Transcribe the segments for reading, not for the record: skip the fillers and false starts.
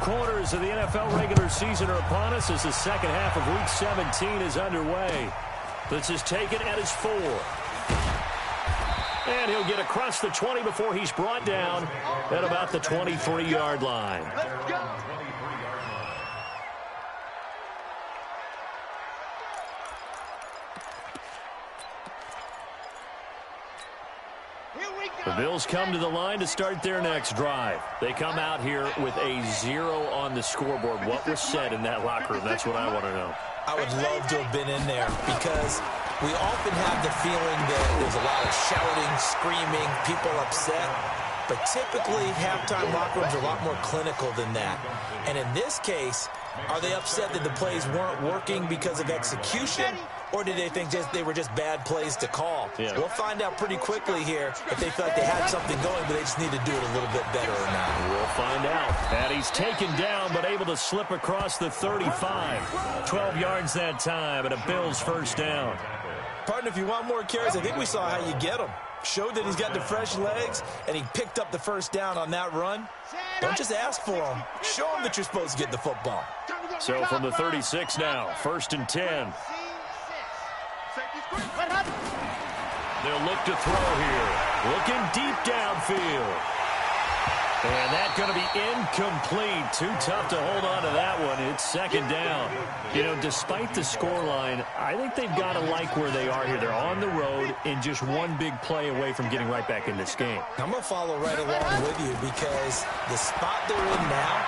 quarters of the NFL regular season are upon us as the second half of Week 17 is underway. This is taken at his 4. And he'll get across the 20 before he's brought down at about the 23-yard line. Let's go. The Bills come to the line to start their next drive. They come out here with a 0 on the scoreboard. What was said in that locker room? That's what I want to know. I would love to have been in there because we often have the feeling that there's a lot of shouting, screaming, people upset. But typically, halftime locker rooms are a lot more clinical than that. And in this case, are they upset that the plays weren't working because of execution? Or did they think they were just bad plays to call? Yeah. We'll find out pretty quickly here if they feel like they had something going, but they just need to do it a little bit better or not. We'll find out. And he's taken down, but able to slip across the 35. 12 yards that time, and a Bills first down. Partner, if you want more carries, I think we saw how you get them. Showed that he's got the fresh legs, and he picked up the first down on that run. Don't just ask for them. Show them that you're supposed to get the football. So from the 36 now, 1st and 10. They'll look to throw here. Looking deep downfield. And that's going to be incomplete. Too tough to hold on to that one. It's 2nd down. You know, despite the scoreline, I think they've got to like where they are here. They're on the road and just one big play away from getting right back in this game. I'm going to follow right along with you because the spot they're in now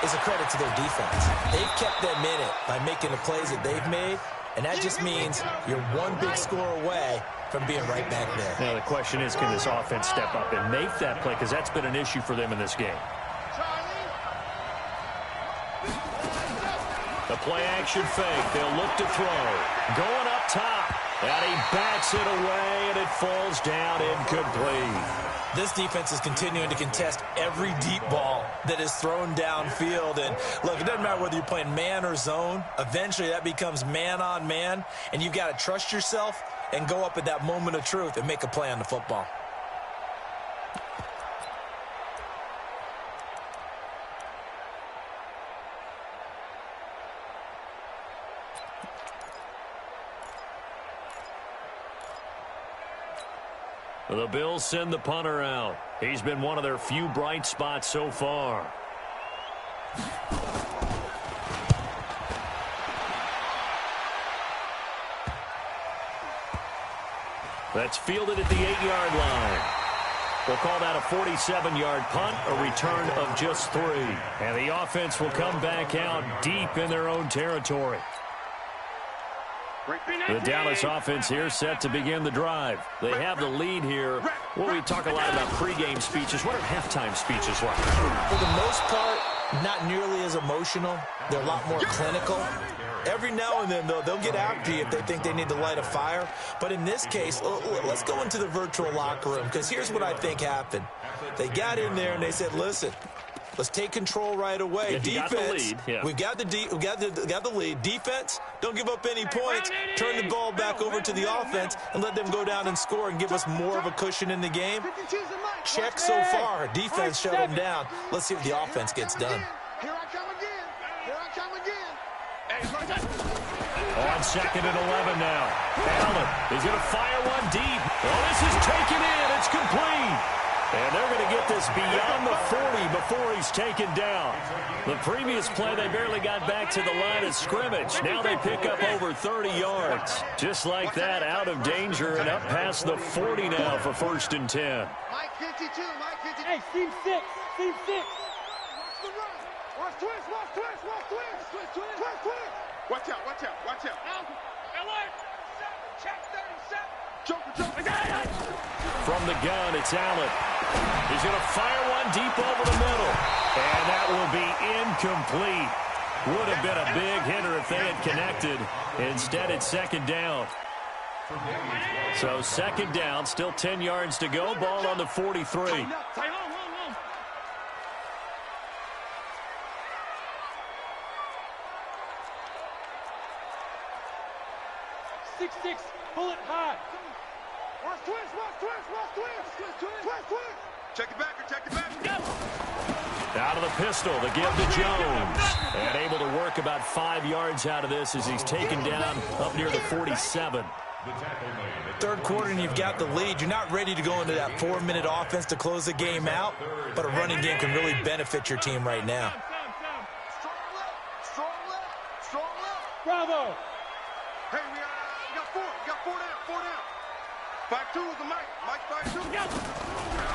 is a credit to their defense. They've kept them in it by making the plays that they've made, and that just means you're one big score away from being right back there. Now, the question is, can this offense step up and make that play? Because that's been an issue for them in this game. The play-action fake. They'll look to throw. Going up top. And he bats it away, and it falls down incomplete. This defense is continuing to contest every deep ball that is thrown downfield. And, look, it doesn't matter whether you're playing man or zone. Eventually, that becomes man-on-man, and you've got to trust yourself and go up at that moment of truth and make a play on the football. The Bills send the punter out. He's been one of their few bright spots so far. That's fielded at the 8-yard line. We'll call that a 47-yard punt, a return of just 3. And the offense will come back out deep in their own territory. The Dallas offense here set to begin the drive. They have the lead here. Well, we talk a lot about pregame speeches. What are halftime speeches like? For the most part, not nearly as emotional. They're a lot more clinical. Every now and then, though, they'll get after you if they think they need to light a fire. But in this case, let's go into the virtual locker room, because here's what I think happened. They got in there and they said, listen, let's take control right away. Defense, we've got the lead. Defense, don't give up any points. Turn the ball back over to the offense and let them go down and score and give us more of a cushion in the game. Check so far. Defense shut them down. Let's see what the offense gets done. Here I come again. Here I come again. On 2nd and 11 now. Allen is going to fire one deep. Well, this is taken in. It's complete. And they're going to get this beyond the 40 before he's taken down. The previous play, they barely got back to the line of scrimmage. Now they pick up over 30 yards. Just like that, out of danger and up past the 40 now for 1st and 10. Mike 52, Mike 52. Hey, team 6, team 6. Watch the run. Watch twist, watch twist, watch twist. Twist, twist, twist, twist. Watch out, watch out, watch out. Alert. Check 37. Joker. From the gun, it's Allen. He's going to fire one deep over the middle. And that will be incomplete. Would have been a big hitter if they had connected. Instead, it's 2nd down. So 2nd down, still 10 yards to go. Ball on the 43. 6-6, pull it high. Watch twist, watch twist, watch twist. Twist, twist, twist, twist. Check it back or check it back. Go. Out of the pistol, the give to Jones. And able to work about 5 yards out of this as he's taken down up near the 47. Third quarter and you've got the lead. You're not ready to go into that 4-minute offense to close the game out, but a running game can really benefit your team right now. Strong left. Bravo. Hey, we got four down. 5-2 is the Mike. Mike 5-2.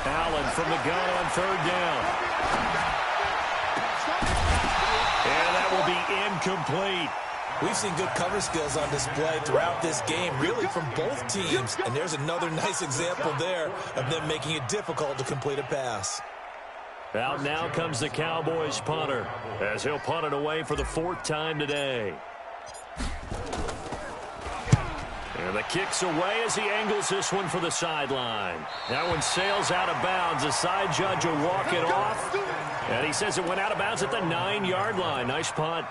Allen from the gun on third down. And that will be incomplete. We've seen good cover skills on display throughout this game, really from both teams. And there's another nice example there of them making it difficult to complete a pass. Out now comes the Cowboys punter as he'll punt it away for the 4th time today. And the kick's away as he angles this one for the sideline. That one sails out of bounds. The side judge will walk it off. And he says it went out of bounds at the 9-yard line. Nice punt.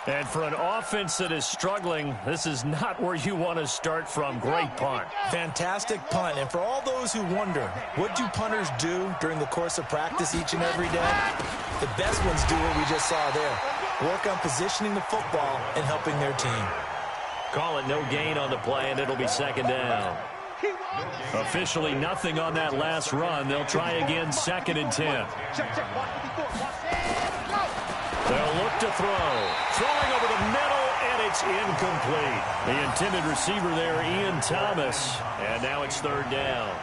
And for an offense that is struggling, this is not where you want to start from. Great punt. Fantastic punt. And for all those who wonder, what do punters do during the course of practice each and every day? The best ones do what we just saw there. Work on positioning the football and helping their team. Call it no gain on the play, and it'll be 2nd down. Officially nothing on that last run. They'll try again 2nd and 10. They'll look to throw. Throwing over the middle, and it's incomplete. The intended receiver there, Ian Thomas. And now it's 3rd down.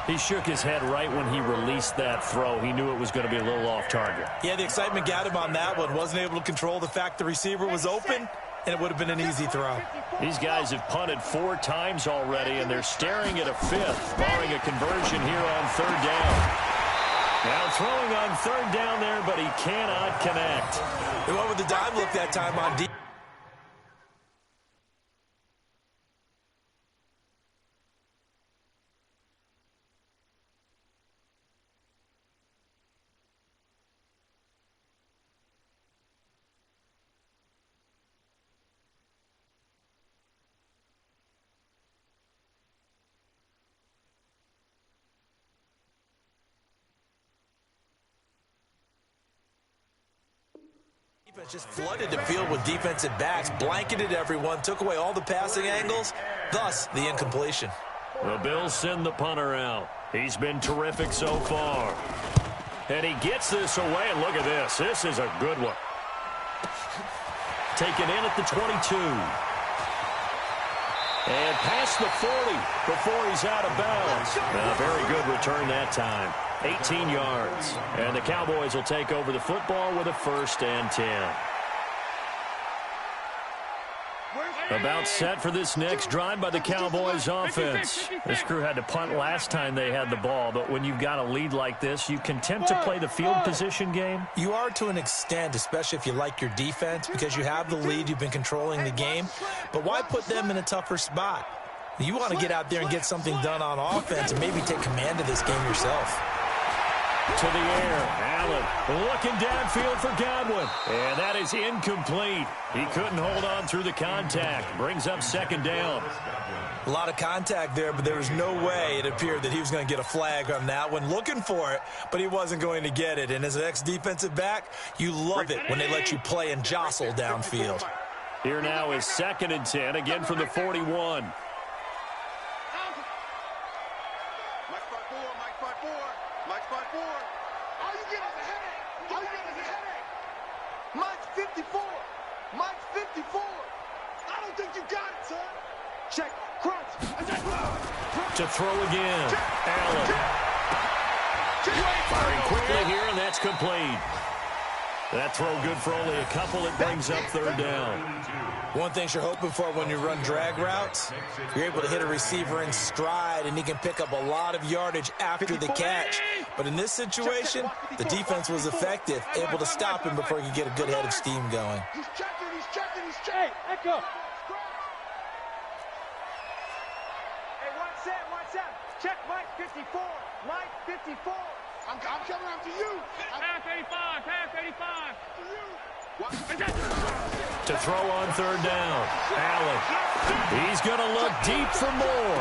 He shook his head right when he released that throw. He knew it was going to be a little off target. Yeah, the excitement got him on that one. Wasn't able to control the fact the receiver was open, and it would have been an easy throw. These guys have punted 4 times already, and they're staring at a 5th, barring a conversion here on 3rd down. Now throwing on 3rd down there, but he cannot connect. He went with the dime look that time on deep. Just flooded the field with defensive backs, blanketed everyone, took away all the passing angles, thus the incompletion. The Bills send the punter out. He's been terrific so far. And he gets this away, and look at this. This is a good one. Taken in at the 22. And past the 40 before he's out of bounds. A very good return that time. 18 yards. And the Cowboys will take over the football with a 1st and 10. About set for this next drive by the Cowboys offense. This crew had to punt last time they had the ball, but when you've got a lead like this, you content to play the field position game? You are to an extent, especially if you like your defense, because you have the lead, you've been controlling the game. But why put them in a tougher spot? You want to get out there and get something done on offense and maybe take command of this game yourself. To the air, Allen looking downfield for Godwin. And that is incomplete. He couldn't hold on through the contact. Brings up 2nd down. A lot of contact there, but there was no way it appeared that he was going to get a flag on that one. Looking for it, but he wasn't going to get it. And as an ex-defensive back, you love it when they let you play and jostle downfield. Here now is 2nd and 10, again from the 41. To throw again. Allen. Firing quickly here, and that's complete. That throw good for only a couple. It brings up 3rd down. One thing you're hoping for when you run drag routes, you're able to hit a receiver in stride, and he can pick up a lot of yardage after the catch. But in this situation, the defense was effective, able to stop him before he could get a good head of steam going. He's checking. Hey, echo. Watch out. Check Mike 54. Mike 54. I'm coming after you. Pass 85. To throw on 3rd down. Allen. He's going to look deep for more.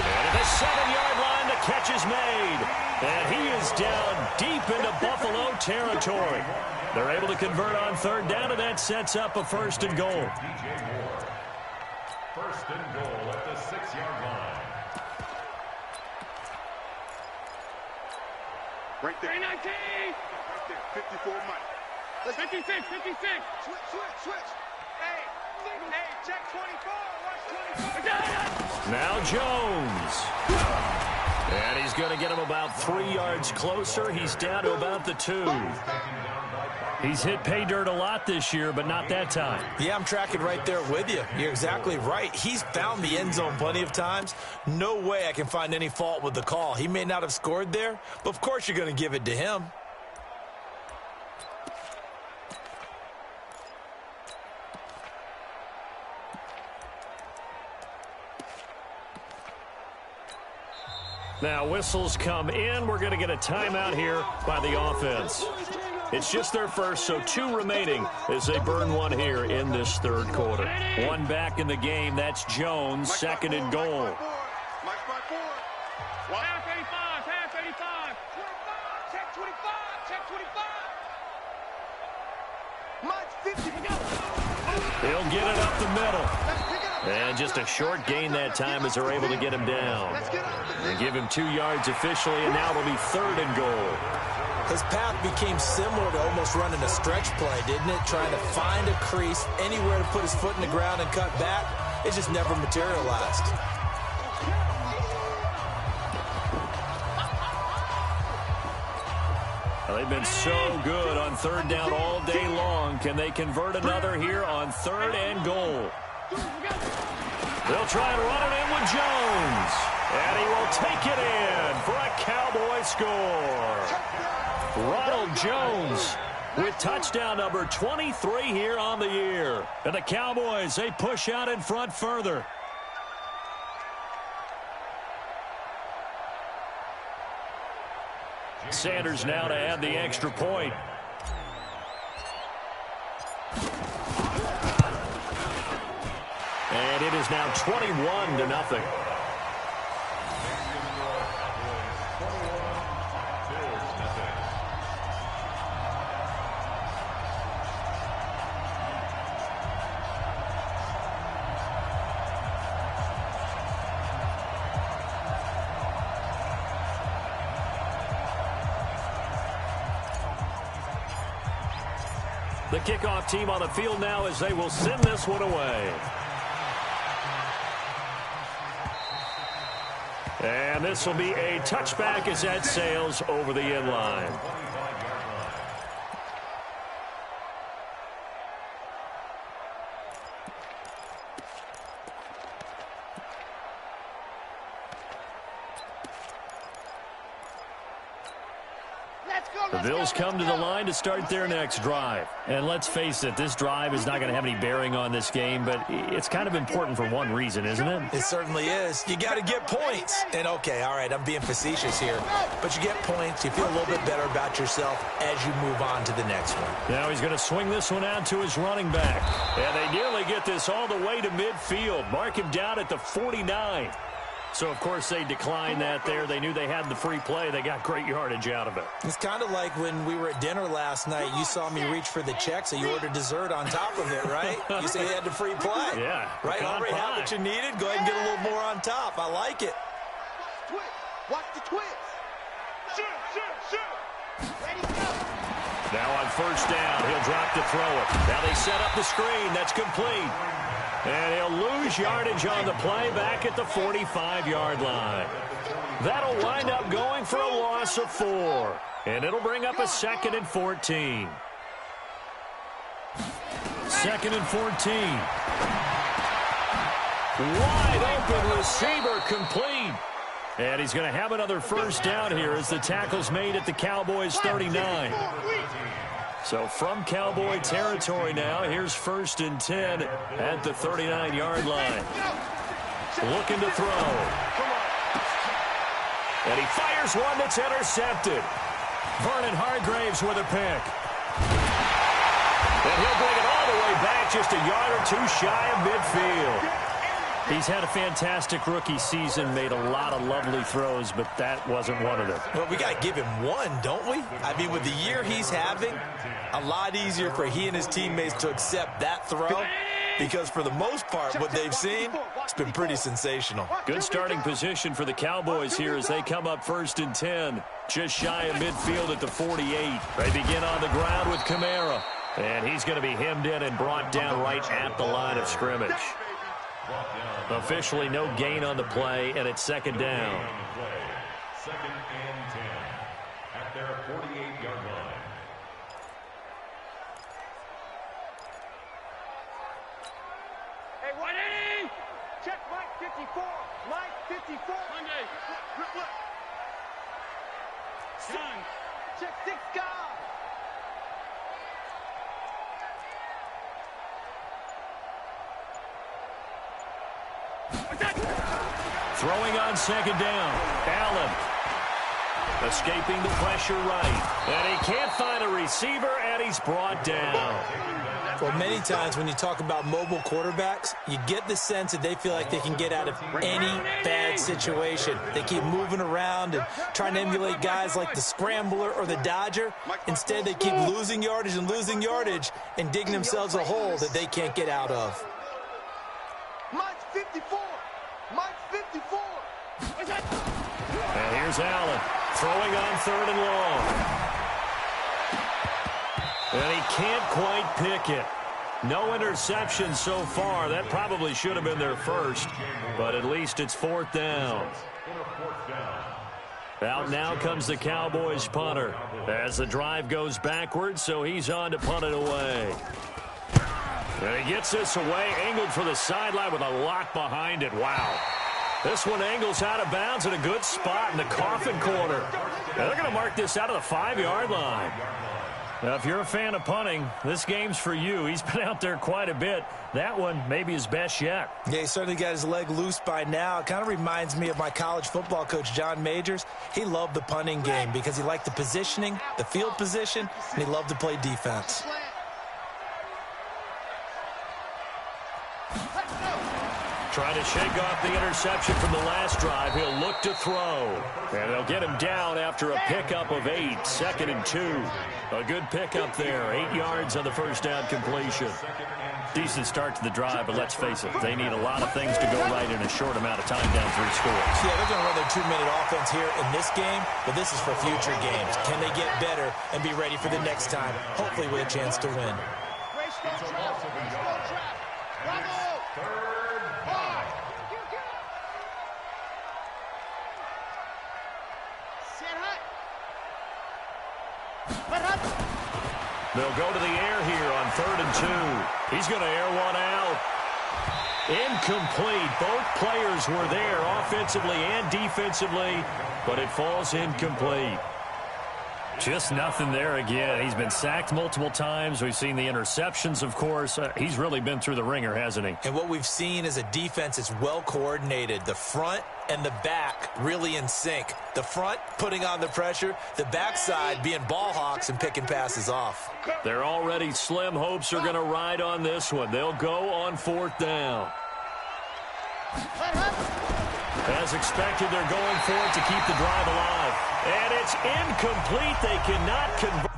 And at the 7-yard line, the catch is made. And he is down deep into Buffalo territory. They're able to convert on third down, and that sets up a first and goal. First and goal at the 6-yard line. Right there. 19. Right there. 54 Mike. 56, 56. Switch. Hey, check 24. Watch 24. Now Jones. And he's going to get him about 3 yards closer. He's down to about the 2. He's hit pay dirt a lot this year, but not that time. Yeah, I'm tracking right there with you. You're exactly right. He's found the end zone plenty of times. No way I can find any fault with the call. He may not have scored there, but of course you're going to give it to him. Now whistles come in. We're going to get a timeout here by the offense. It's just their first, so 2 remaining as they burn 1 here in this third quarter. 1 back in the game. That's Jones, second and goal. Mike by 4. Half 85, half 85. 25, check 25, check 25. Mike's 50. He'll get it up the middle. And just a short gain that time as they're able to get him down. They give him 2 yards officially, and now it'll be third and goal. His path became similar to almost running a stretch play, didn't it? Trying to find a crease, anywhere to put his foot in the ground and cut back. It just never materialized. Well, they've been so good on third down all day long. Can they convert another here on third and goal? They'll try and run it in with Jones. And he will take it in for a Cowboy score. Ronald Jones with touchdown number 23 here on the year. And the Cowboys, they push out in front further. Sanders now to add the extra point. And it is now 21-0. The kickoff team on the field now as they will send this one away. And this will be a touchback as that sails over the end line. The Bills come to the line to start their next drive. And let's face it, this drive is not going to have any bearing on this game, but it's kind of important for one reason, isn't it? It certainly is. You got to get points. And, okay, all right, I'm being facetious here. But you get points, you feel a little bit better about yourself as you move on to the next one. Now he's going to swing this one out to his running back. And they nearly get this all the way to midfield. Mark him down at the 49. So, of course, they declined that there. They knew they had the free play. They got great yardage out of it. It's kind of like when we were at dinner last night. You saw me reach for the check, so you ordered dessert on top of it, right? You say you had the free play. Yeah. Right? Already had what you needed. Go ahead and get a little more on top. I like it. Watch the twist. Shoot. Ready, go. Now on first down, he'll drop to throw it. Now they set up the screen. That's complete. And he'll lose yardage on the play back at the 45-yard line. That'll wind up going for a loss of 4. And it'll bring up a 2nd and 14. 2nd and 14. Wide open receiver complete. And he's going to have another first down here as the tackle's made at the Cowboys 39. So from Cowboy territory now, here's 1st and 10 at the 39-yard line. Looking to throw. And he fires one that's intercepted. Vernon Hargraves with a pick. And he'll bring it all the way back just a yard or two shy of midfield. He's had a fantastic rookie season, made a lot of lovely throws, but that wasn't one of them. Well, we got to give him one, don't we? I mean, with the year he's having, a lot easier for he and his teammates to accept that throw, because for the most part, what they've seen, it's been pretty sensational. Good starting position for the Cowboys here as they come up 1st and 10. Just shy of midfield at the 48. They begin on the ground with Kamara. And he's going to be hemmed in and brought down right at the line of scrimmage. Officially no gain on the play, and it's 2nd down. 2nd and 10 at their 48-yard line. Hey, 180! Check Mike 54. Mike 54. Monday. Done. Check 6a. Throwing on 2nd down. Allen escaping the pressure right. And he can't find a receiver, and he's brought down. Well, many times when you talk about mobile quarterbacks, you get the sense that they feel like they can get out of any bad situation. They keep moving around and trying to emulate guys like the Scrambler or the Dodger. Instead, they keep losing yardage and digging themselves a hole that they can't get out of. Mike's 54. Mike's 54. And here's Allen throwing on 3rd and long. And he can't quite pick it. No interception so far. That probably should have been their first, but at least it's 4th down. Out now comes the Cowboys punter as the drive goes backwards, so he's on to punt it away. And he gets this away, angled for the sideline with a lot behind it. Wow. This one angles out of bounds in a good spot in the coffin corner. And they're going to mark this out of the 5-yard line. Now, if you're a fan of punting, this game's for you. He's been out there quite a bit. That one maybe his best yet. Yeah, he certainly got his leg loose by now. It kind of reminds me of my college football coach, John Majors. He loved the punting game because he liked the positioning, the field position, and he loved to play defense. Trying to shake off the interception from the last drive. He'll look to throw. And they'll get him down after a pickup of 8. 2nd and 2. A good pickup there. 8 yards on the first down completion. Decent start to the drive, but let's face it, they need a lot of things to go right in a short amount of time down 3 scores. Yeah, they're going to run their 2-minute offense here in this game, but this is for future games. Can they get better and be ready for the next time, hopefully with a chance to win? They'll go to the air here on 3rd and 2. He's going to air one out. Incomplete. Both players were there offensively and defensively, but it falls incomplete. Just nothing there again. He's been sacked multiple times. We've seen the interceptions, of course. He's really been through the ringer, hasn't he? And what we've seen is a defense that's well coordinated. The front and the back really in sync. The front putting on the pressure, the backside being ball hawks and picking passes off. Their already slim hopes are going to ride on this one. They'll go on 4th down. As expected, they're going for it to keep the drive alive. And it's incomplete. They cannot convert.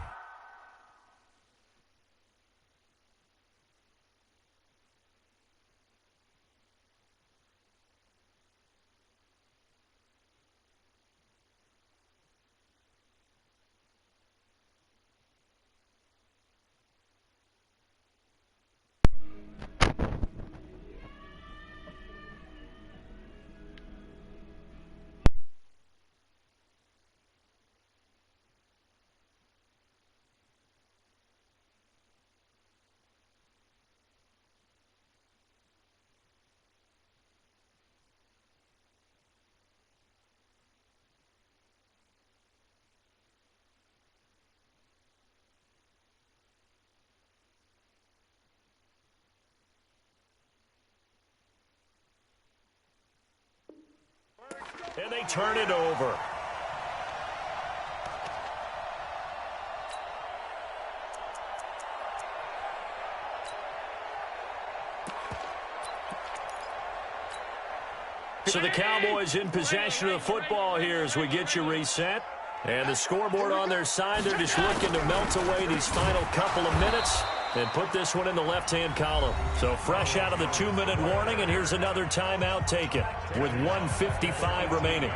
And they turn it over. So the Cowboys in possession of the football here as we get you reset. And the scoreboard on their side, they're just looking to melt away these final couple of minutes and put this one in the left-hand column. So fresh out of the 2-minute warning, and here's another timeout taken with 1:55 remaining.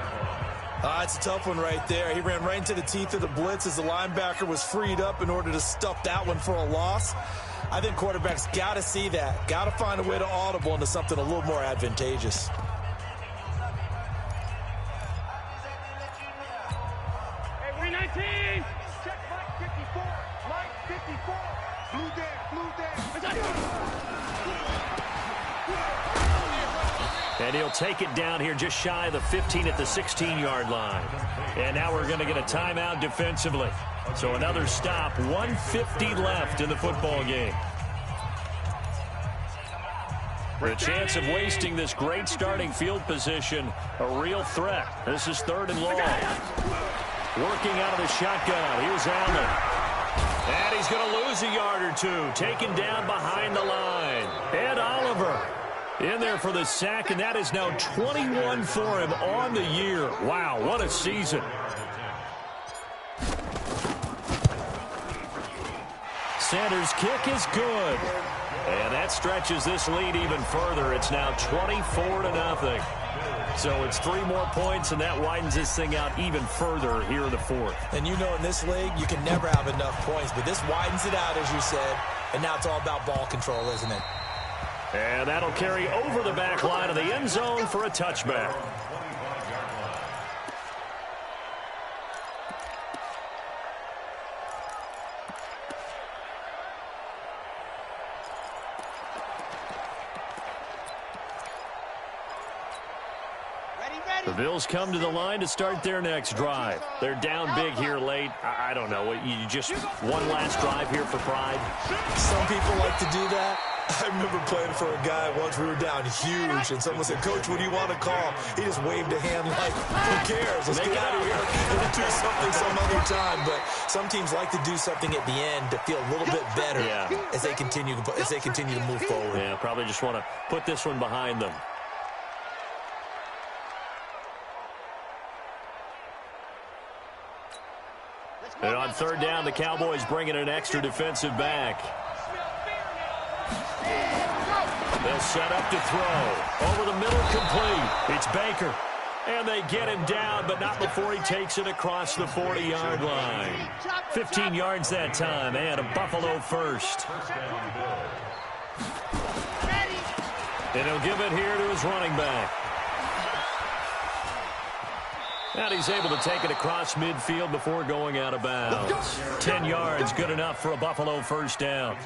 It's a tough one right there. He ran right into the teeth of the blitz as the linebacker was freed up in order to stuff that one for a loss. I think quarterbacks got to see that. Got to find a way to audible into something a little more advantageous. Hey, 319. Check Mike 54. Mike 54. Blue down. And he'll take it down here just shy of the 15 at the 16-yard line. And now we're going to get a timeout defensively. So another stop, 1:50 left in the football game. The chance of wasting this great starting field position, a real threat. This is 3rd and long. Working out of the shotgun. Here's Allen. And he's going to lose a yard or two. Taken down behind the line. Ed Oliver in there for the sack, and that is now 21 for him on the year. Wow, what a season. Sanders' kick is good. And that stretches this lead even further. It's now 24-0. So it's 3 more points, and that widens this thing out even further here in the 4th. And you know in this league, you can never have enough points, but this widens it out, as you said, and now it's all about ball control, isn't it? And that'll carry over the back line of the end zone for a touchback. The Bills come to the line to start their next drive. They're down big here late. I don't know. You just one last drive here for pride? Some people like to do that. I remember playing for a guy once. We were down huge, and someone said, "Coach, what do you want to call?" He just waved a hand like, "Who cares? Let's get out of here and do something some other time." But some teams like to do something at the end to feel a little bit better as they continue to move forward. Yeah, probably just want to put this one behind them. And on 3rd down, the Cowboys bring in an extra defensive back. They'll set up to throw. Over the middle, complete. It's Baker. And they get him down, but not before he takes it across the 40-yard line. 15 yards that time, and a Buffalo first. And he'll give it here to his running back. And he's able to take it across midfield before going out of bounds. 10 yards, good enough for a Buffalo first down.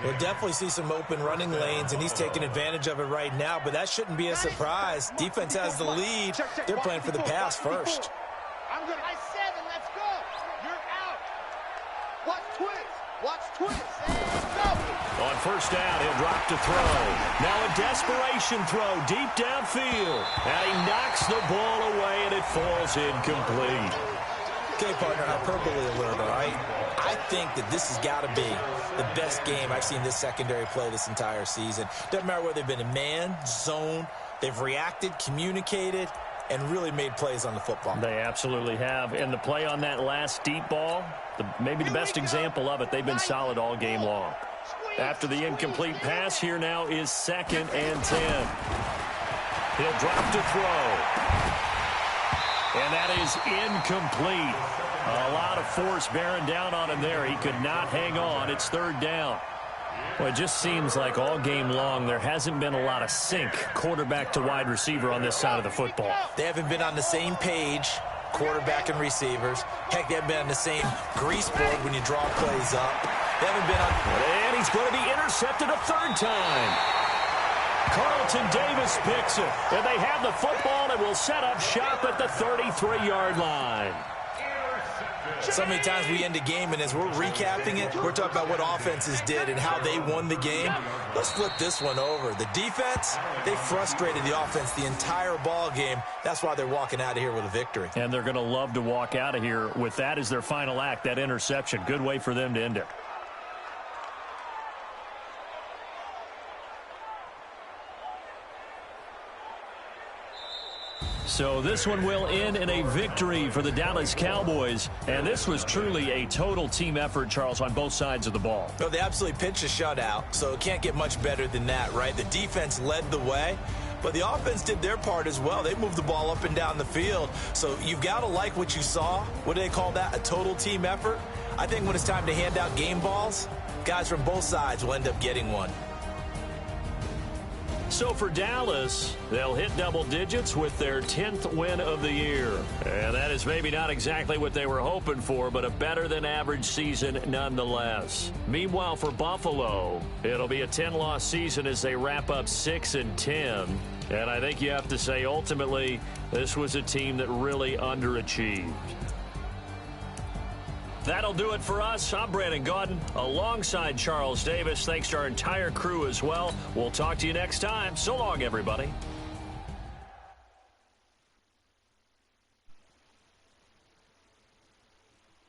We'll definitely see some open running lanes, and he's taking advantage of it right now, but that shouldn't be a surprise. Defense has the lead. They're playing for the pass first. I'm good. I 7. Let's go. You're out. Watch twist. Watch twist. And go. On first down, he'll drop to throw. Now a desperation throw deep downfield. And he knocks the ball away, and it falls incomplete. Okay, partner, hyperbole alert, all right? I think that this has got to be the best game I've seen this secondary play this entire season. Doesn't matter whether they've been in man, zone, they've reacted, communicated, and really made plays on the football. They absolutely have. And the play on that last deep ball, maybe the best example of it, they've been solid all game long. After the incomplete pass, here now is 2nd and 10. He'll drop to throw. And that is incomplete. A lot of force bearing down on him there. He could not hang on. It's 3rd down. Well, it just seems like all game long there hasn't been a lot of sync quarterback to wide receiver on this side of the football. They haven't been on the same page, quarterback and receivers. Heck, they haven't been on the same grease board when you draw plays up. They haven't been on... And he's going to be intercepted a 3rd time. Carlton Davis picks it. And they have the football and will set up shop at the 33-yard line. So many times we end a game, and as we're recapping it, we're talking about what offenses did and how they won the game. Let's flip this one over. The defense, they frustrated the offense the entire ball game. That's why they're walking out of here with a victory. And they're going to love to walk out of here with that as their final act, that interception. Good way for them to end it. So this one will end in a victory for the Dallas Cowboys. And this was truly a total team effort, Charles, on both sides of the ball. No, they absolutely pitched a shutout, so it can't get much better than that, right? The defense led the way, but the offense did their part as well. They moved the ball up and down the field. So you've got to like what you saw. What do they call that? A total team effort? I think when it's time to hand out game balls, guys from both sides will end up getting one. So for Dallas, they'll hit double digits with their 10th win of the year. And that is maybe not exactly what they were hoping for, but a better than average season nonetheless. Meanwhile, for Buffalo, it'll be a 10-loss season as they wrap up 6-10. And I think you have to say, ultimately, this was a team that really underachieved. That'll do it for us. I'm Brandon Gaudin alongside Charles Davis. Thanks to our entire crew as well. We'll talk to you next time. So long, everybody.